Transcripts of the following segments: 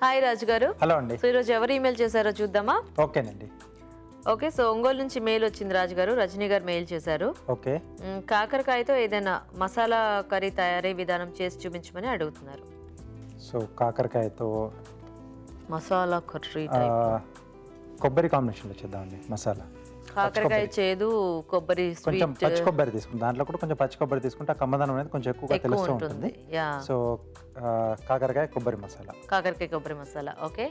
Hi రాజు గారు. Hello అండి. So ఈరోజు ఎవరు ఈమెయిల్ చేశారో చూద్దామా? ఓకేనండి. ఓకే, సో ఒంగోలు నుంచి మెయిల్ వచ్చింది రాజు గారు. రజనీ గారు మెయిల్ చేశారు. ఓకే. కాకరకాయతో ఏదైనా మసాలా కర్రీ తయారీ విధానం చేసి చూపించమని అడుగుతున్నారు. సో కాకరకాయతో మసాలా కర్రీ కొబ్బరి కాంబినేషన్లో చేద్దామండి. మసాలా కాకరకాయ చేదు, కొబ్బరి కొంచెం పచ్చి కొబ్బరి తీసుకుంటాం. దాంట్లో కూడా కొంచెం పచ్చి కొబ్బరి తీసుకుంటే ఆ కమ్మదనం అనేది కొంచెం ఎక్కువగా తెలుస్తూ ఉంటుంది. సో కాకరకాయ కొబ్బరి మసాలా. కాకరకాయ కొబ్బరి మసాలా. ఓకే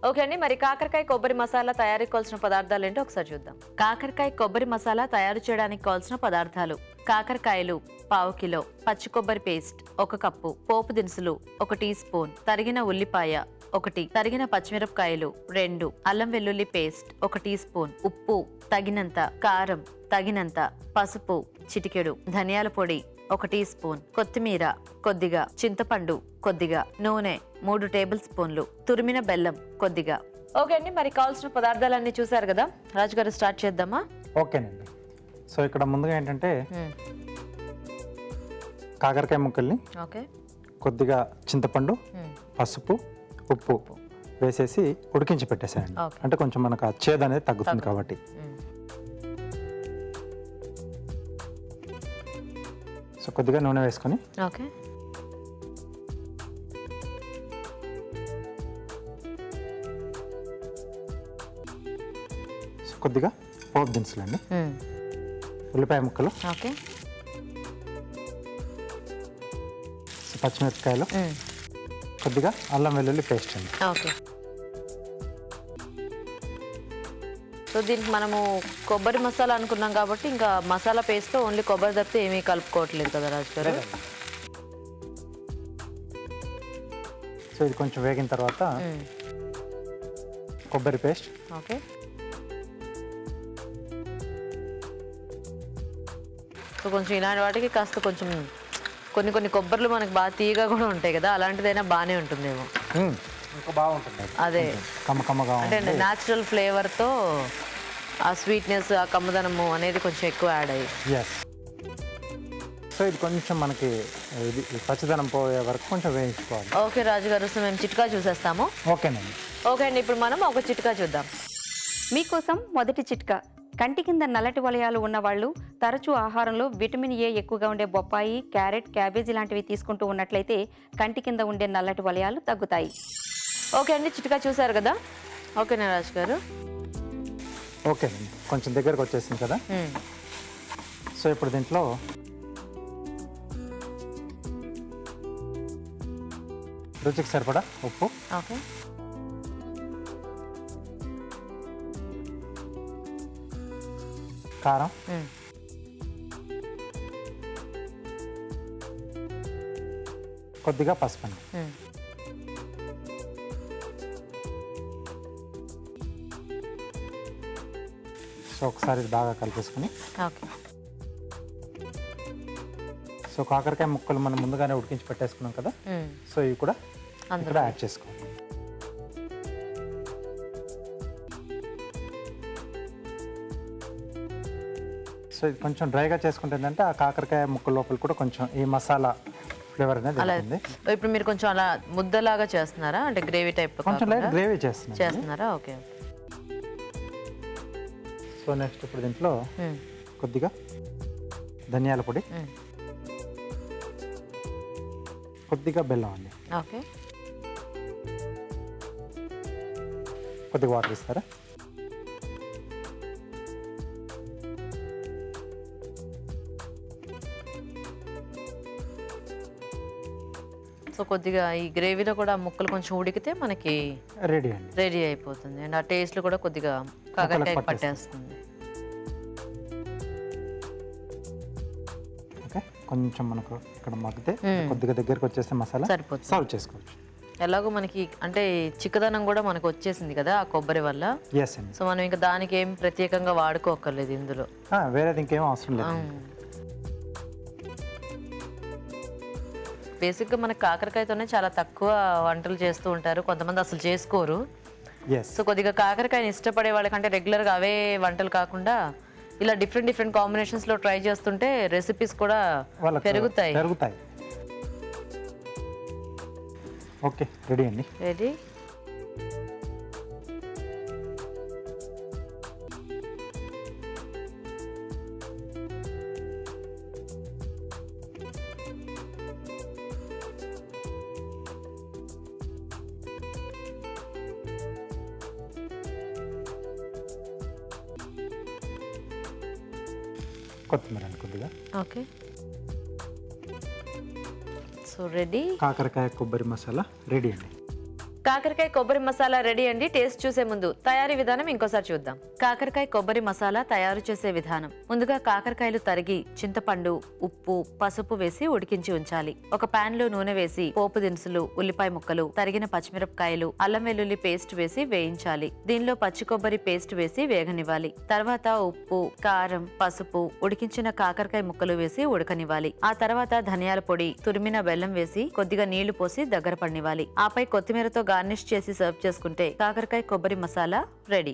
ఓకే అండి. మరి కాకరకాయ కొబ్బరి మసాలా తయారీకి కావాల్సిన పదార్థాలు ఏంటో ఒకసారి చూద్దాం. కాకరకాయ కొబ్బరి మసాలా తయారు చేయడానికి కావాల్సిన పదార్థాలు: కాకరకాయలు ½ కిలో, పచ్చి కొబ్బరి పేస్ట్ 1 కప్పు, పోపు దినుసులు 1 టీ స్పూన్, తరిగిన ఉల్లిపాయ 1, తరిగిన పచ్చిమిరపకాయలు 2, అల్లం వెల్లుల్లి పేస్ట్ 1 టీ స్పూన్, ఉప్పు తగినంత, కారం తగినంత, పసుపు చిటికెడు, ధనియాల పొడి 1 టీ స్పూన్, కొత్తిమీర కొద్దిగా, చింతపండు కొద్దిగా, నూనె 3 టేబుల్ స్పూన్లు, తురిమిన బెల్లం కొద్దిగా. ఓకే అండి, మరి కావాల్సిన పదార్థాలన్నీ చూసారు కదా రాజు గారు, స్టార్ట్ చేద్దామా? ఓకేనండి. సో ఇక్కడ ముందుగా ఏంటంటే కాకరకాయ ముక్కల్ని కొద్దిగా చింతపండు, పసుపు, ఉప్పు వేసేసి ఉడికించి పెట్టేసాయండి. అంటే కొంచెం మనకు ఆ చేదు అనేది తగ్గుతుంది కాబట్టి. సో కొద్దిగా నూనె వేసుకొని కొద్దిగా పోపు దినుసులు అండి, ఉల్లిపాయ ముక్కలు, పచ్చిమిరపకాయలు, కొద్దిగా అల్లం వెల్లుల్లి పేస్ట్ అండి. సో దీనికి మనము కొబ్బరి మసాలా అనుకున్నాం కాబట్టి ఇంకా మసాలా పేస్ట్ ఓన్లీ కొబ్బరి తప్పితే ఏమీ కలుపుకోవట్లేదు కదా రాజు గారు. సో ఇది కొంచెం వేగిన తర్వాత కొబ్బరి పేస్ట్, సో కొంచెం ఇలాంటి వాటికి కాస్త కొంచెం కొన్ని కొబ్బరిలు మనకు బాగా తీయగా కూడా ఉంటాయి కదా, అలాంటిదైనా బాగానే ఉంటుందేమో. ఇంకా బాగుంటుంది అదే కమ్మకమ్మగా, అంటే న్యాచురల్ ఫ్లేవర్తో ఆ స్వీట్నెస్, ఆ కమ్మదనము అనేది కొంచెం ఎక్కువ యాడ్ అయ్యి. సో ఇది కొంచెం మనకి పచ్చదనం పోయే వరకు కొంచెం వేయించుకోవాలి. ఓకే రాజు గారు, సో మేము చిట్కా చూసేస్తాము. ఓకేనండి. ఓకే అండి, ఇప్పుడు మనం ఒక చిట్కా చూద్దాం. మీకోసం మొదటి చిట్కా: కంటి కింద నల్లటి వలయాలు ఉన్నవాళ్ళు తరచూ ఆహారంలో విటమిన్ ఏ ఎక్కువగా ఉండే బొప్పాయి, క్యారెట్, క్యాబేజీ లాంటివి తీసుకుంటూ ఉన్నట్లయితే కంటి కింద ఉండే నల్లటి వలయాలు తగ్గుతాయి. ఓకే అండి, చిట్కా చూసారు కదా. ఓకేనా రాజు గారు? ఓకేనండి, కొంచెం దగ్గరకు వచ్చేసింది కదా. సో ఇప్పుడు దీంట్లో రుచికి సరిపడా ఉప్పు, కారం, కొద్దిగా పసుపు అండి. సో ఒకసారి బాగా కలిపేసుకుని, సో కాకరకాయ ముక్కలు మనం ముందుగానే ఉడికించి పెట్టేసుకున్నాం కదా, సో ఇవి కూడా అందులో యాడ్ చేసుకోవాలి. సో ఇది కొంచెం డ్రైగా చేసుకుంటే ఏంటంటే ఆ కాకరకాయ ముక్క లోపల కూడా కొంచెం ఈ మసాలా ఫ్లేవర్ అనేది ఉంటుంది. ఇప్పుడు మీరు కొంచెం అలా ముద్దలాగా చేస్తున్నారా, అంటే గ్రేవీ టైప్? కొంచెం లైట్ గ్రేవీ చేస్తున్నారా? ఓకే. సో నెక్స్ట్ ఇప్పుడు దీంట్లో కొద్దిగా ధనియాల పొడి, కొద్దిగా బెల్లం అండి, కొద్దిగా వాటర్ ఇస్తారా? సో కొద్దిగా ఈ గ్రేవీలో కూడా ముక్కలు కొంచెం ఉడికితే మనకి రెడీ అయిపోతుంది. అండ్ ఆ టేస్ట్లో కూడా కొద్దిగా కాకరకాయ పట్టేస్తుంది. ఓకే, కొంచెం మనకు ఇక్కడ మగ్గితే కొద్దిగా దగ్గరకు వచ్చేస్తే మసాలా సరిపోతుంది, సర్వ్ చేసుకోవచ్చు. ఎలాగో మనకి అంటే చిక్కదనం కూడా మనకు వచ్చేసింది కదా ఆ కొబ్బరి వల్ల. సో మనం ఇంకా దానికి ఏం ప్రత్యేకంగా వాడుకోకర్లేదు ఇందులో, వేరేది ఇంకేం అవసరం లేదు. బేసిక్గా మనకి కాకరకాయతోనే చాలా తక్కువ వంటలు చేస్తూ ఉంటారు, కొంతమంది అసలు చేసుకోరు. సో కొద్దిగా కాకరకాయని ఇష్టపడే వాళ్ళకంటే రెగ్యులర్గా అవే వంటలు కాకుండా ఇలా డిఫరెంట్ కాంబినేషన్స్లో ట్రై చేస్తుంటే రెసిపీస్ కూడా పెరుగుతాయి. ఓకే, రెడీ అండి. రెడీ. కొత్తిమీర అండి కొద్దిగా. Okay, so ready. కాకరకాయ కొబ్బరి మసాలా రెడీ అండి. కాకరకాయ కొబ్బరి మసాలా రెడీ అండి. టేస్ట్ చూసే ముందు తయారీ విధానం ఇంకోసారి చూద్దాం. కాకరకాయ కొబ్బరి మసాలా తయారు చేసే విధానం. ముందుగా కాకరకాయలు తరిగి చింతపండు, ఉప్పు, పసుపు వేసి ఉడికించి ఉంచాలి. ఒక పాన్ లో నూనె వేసి పోపు దినుసులు, ఉల్లిపాయ ముక్కలు, తరిగిన పచ్చిమిరపకాయలు, అల్లం వెల్లుల్లి పేస్ట్ వేసి వేయించాలి. దీనిలో పచ్చి కొబ్బరి పేస్ట్ వేసి వేగనివ్వాలి. తర్వాత ఉప్పు, కారం, పసుపు, ఉడికించిన కాకరకాయ ముక్కలు వేసి ఉడకనివ్వాలి. ఆ తర్వాత ధనియాల పొడి, తురిమిన బెల్లం వేసి కొద్దిగా నీళ్లు పోసి దగ్గర పడనివ్వాలి. ఆపై కొత్తిమీరతో గార్నిష్ చేసి సర్వ్ చేసుకుంటే కాకరకాయ కొబ్బరి మసాలా రెడీ.